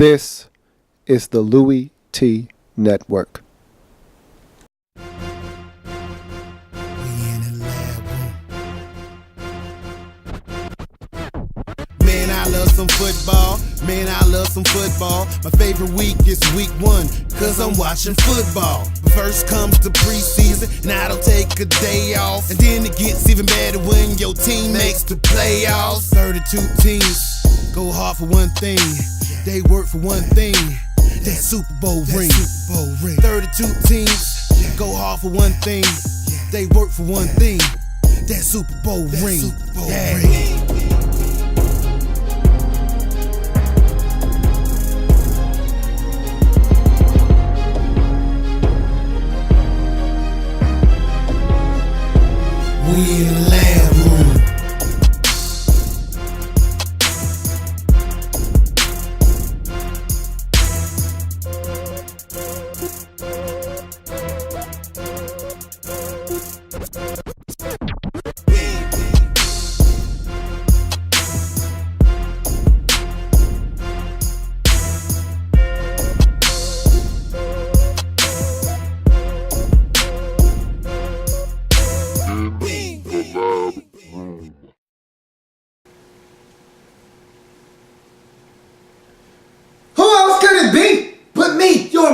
This is the Louie T Network. Man, I love some football. Man, I love some football. My favorite week is week 1, cause I'm watching football. First comes the preseason, and I don't take a day off. And then it gets even better when your team makes the playoffs. 32 teams go hard for one thing. They work for one thing. That Super Bowl ring. 32 teams go hard for one thing. They work for one thing. That Super Bowl ring. We in the lab room.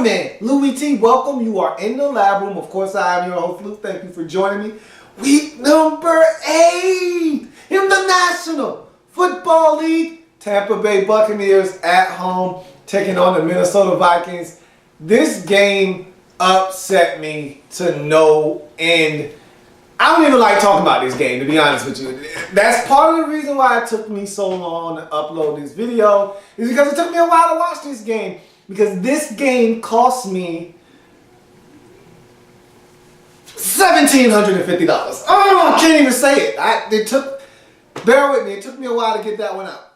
Man, Louie T, welcome. You are in the lab room. Of course, I am your host, Luke. Thank you for joining me. Week number 8 in the National Football League. Tampa Bay Buccaneers at home taking on the Minnesota Vikings. This game upset me to no end. I don't even like talking about this game, to be honest with you. That's part of the reason why it took me so long to upload this video, is because it took me a while to watch this game. Because this game cost me $1,750. Oh, I can't even say it. Bear with me, it took me a while to get that one out.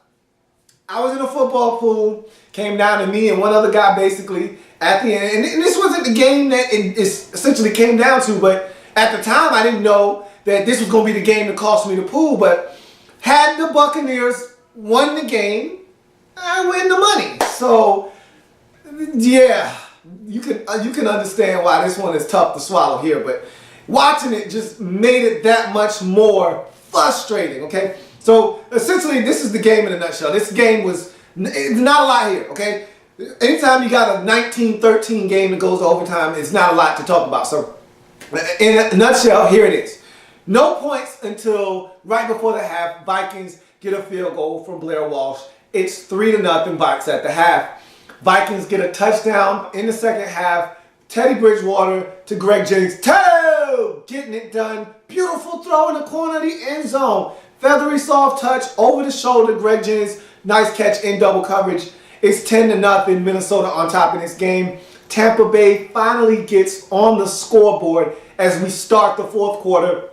I was in a football pool, came down to me and one other guy basically at the end. And this wasn't the game that it essentially came down to, but at the time I didn't know that this was going to be the game that cost me the pool. But had the Buccaneers won the game, I win the money. So yeah, you can understand why this one is tough to swallow here, but watching it just made it that much more frustrating, okay? So essentially, this is the game in a nutshell. This game it's not a lot here, okay? Anytime you got a 19-13 game that goes to overtime, it's not a lot to talk about. So in a nutshell, here it is. No points until right before the half. Vikings get a field goal from Blair Walsh. It's 3-0 Bucs at the half. Vikings get a touchdown in the second half. Teddy Bridgewater to Greg Jennings. Getting it done. Beautiful throw in the corner of the end zone. Feathery soft touch over the shoulder. Greg Jennings. Nice catch in double coverage. It's 10-0 Minnesota on top of this game. Tampa Bay finally gets on the scoreboard as we start the fourth quarter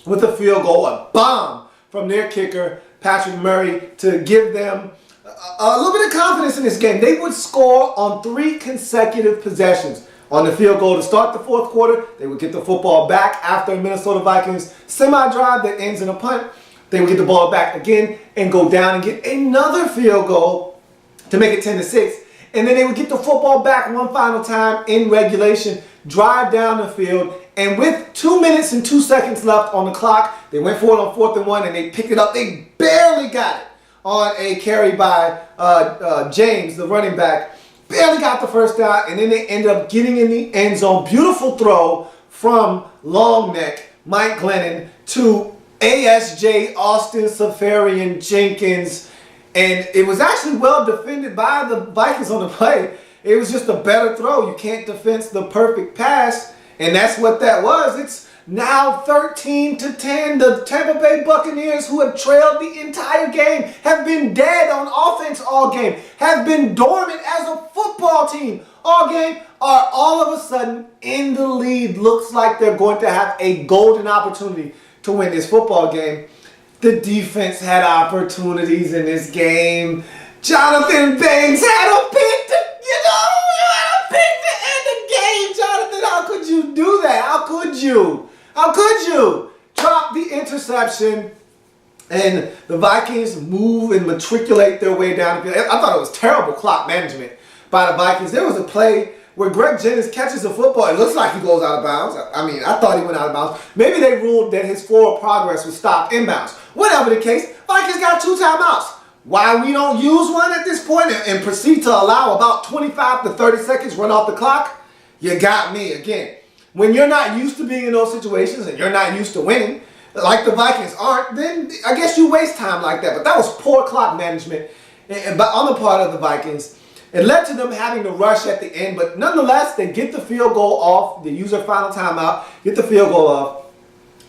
with a field goal. A bomb from their kicker, Patrick Murray, to give them a little bit of confidence in this game. They would score on 3 consecutive possessions on the field goal to start the fourth quarter. They would get the football back after a Minnesota Vikings semi-drive that ends in a punt. They would get the ball back again and go down and get another field goal to make it 10-6. And then they would get the football back one final time in regulation, drive down the field, and with 2 minutes and 2 seconds left on the clock, they went for it on 4th and 1 and they picked it up. They barely got it on a carry by James, the running back. Barely got the first down, and then they ended up getting in the end zone. Beautiful throw from long neck Mike Glennon to ASJ Austin Safarian Jenkins. And it was actually well defended by the Vikings on the play. It was just a better throw. You can't defense the perfect pass, and that's what that was. It's now 13-10. The Tampa Bay Buccaneers, who have trailed the entire game, have been dead on offense all game, have been dormant as a football team all game, are all of a sudden in the lead. Looks like they're going to have a golden opportunity to win this football game. The defense had opportunities in this game. Jonathan Banks had a pick to end the game. Jonathan, how could you do that? How could you? How could you? Drop the interception, and The Vikings move and matriculate their way down the field. I thought it was terrible clock management by the Vikings. There was a play where Greg Jennings catches a football. It looks like he goes out of bounds. I mean, I thought he went out of bounds. Maybe they ruled that his forward progress was stopped inbounds. Whatever the case, Vikings got 2 timeouts. Why we don't use one at this point and proceed to allow about 25 to 30 seconds run off the clock? You got me again. When you're not used to being in those situations and you're not used to winning, like the Vikings aren't, then I guess you waste time like that. But that was poor clock management on the part of the Vikings. It led to them having to rush at the end, but nonetheless, they get the field goal off. They use their final timeout, get the field goal off,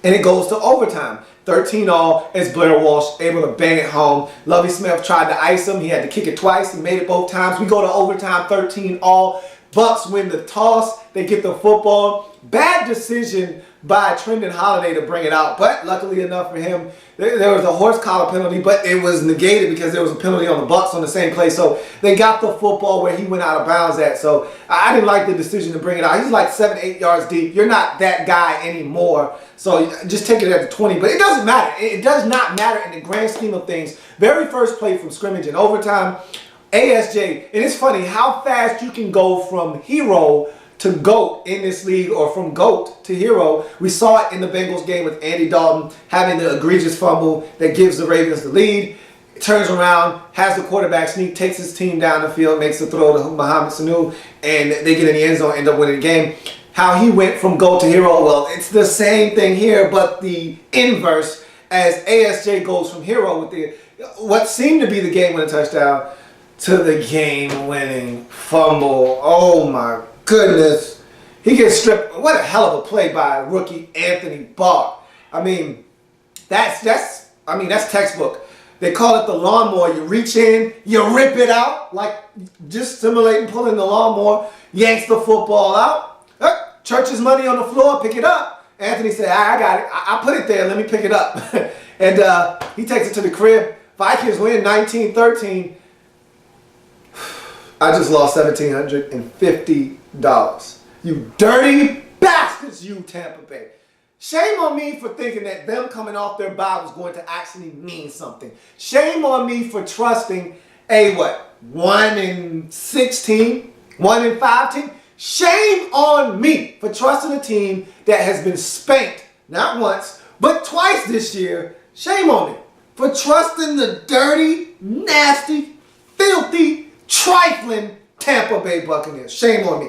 and it goes to overtime. 13-all as Blair Walsh able to bang it home. Lovie Smith tried to ice him. He had to kick it twice. He made it both times. We go to overtime, 13-all. Bucs win the toss. They get the football. Bad decision by Trendon Holiday to bring it out, but luckily enough for him, there was a horse collar penalty, but it was negated because there was a penalty on the Bucs on the same play. So they got the football where he went out of bounds at. So I didn't like the decision to bring it out. He's like 7-8 yards deep. You're not that guy anymore. So just take it at the 20. But it doesn't matter. It does not matter in the grand scheme of things. Very first play from scrimmage in overtime. ASJ, and it's funny how fast you can go from hero to GOAT in this league, or from GOAT to hero. We saw it in the Bengals game with Andy Dalton having the egregious fumble that gives the Ravens the lead. It turns around, has the quarterback sneak, takes his team down the field, makes the throw to Mohamed Sanu, and they get in the end zone, end up winning the game. How he went from GOAT to hero, well, it's the same thing here, but the inverse, as ASJ goes from hero with the what seemed to be the game-winning touchdown to the game-winning fumble. Oh my goodness. He gets stripped. What a hell of a play by rookie Anthony Barr. I mean, that's textbook. They call it the lawnmower. You reach in, you rip it out, like just simulating pulling the lawnmower, yanks the football out. Church's money on the floor, pick it up. Anthony said, I got it. I put it there. Let me pick it up. And he takes it to the crib. Vikings win 19-13. I just lost $1,750. You dirty bastards, you Tampa Bay. Shame on me for thinking that them coming off their bye was going to actually mean something. Shame on me for trusting a 1-16, 1-5 team. Shame on me for trusting a team that has been spanked, not once, but twice this year. Shame on me for trusting the dirty, nasty, filthy, trifling Tampa Bay Buccaneers. Shame on me.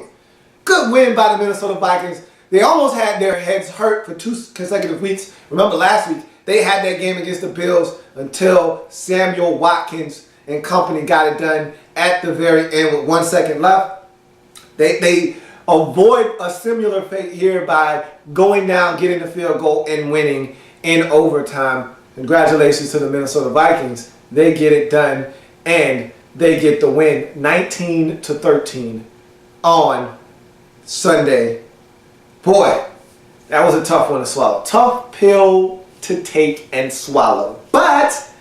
Good win by the Minnesota Vikings. They almost had their heads hurt for 2 consecutive weeks. Remember last week, they had that game against the Bills until Samuel Watkins and company got it done at the very end with 1 second left. They avoid a similar fate here by going down, getting the field goal, and winning in overtime. Congratulations to the Minnesota Vikings. They get it done, and they get the win 19-13 on Sunday. Boy, that was a tough one to swallow. Tough pill to take and swallow. But,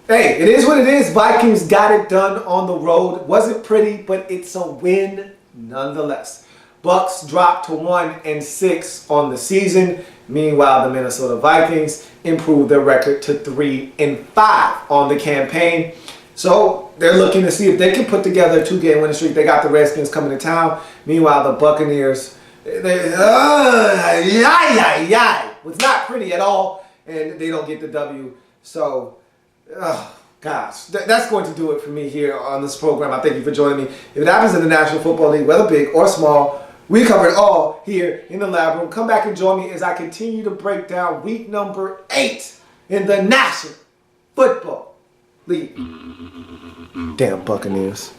hey, it is what it is. Vikings got it done on the road. Wasn't pretty, but it's a win nonetheless. Bucs dropped to 1-6 on the season. Meanwhile, the Minnesota Vikings improved their record to 3-5 on the campaign. So they're looking to see if they can put together a 2-game winning streak. They got the Redskins coming to town. Meanwhile, the Buccaneers, was not pretty at all, and they don't get the W. So, gosh, that's going to do it for me here on this program. I thank you for joining me. If it happens in the National Football League, whether big or small, we cover it all here in the lab room. Come back and join me as I continue to break down week number 8 in the National Football League. Damn Buccaneers.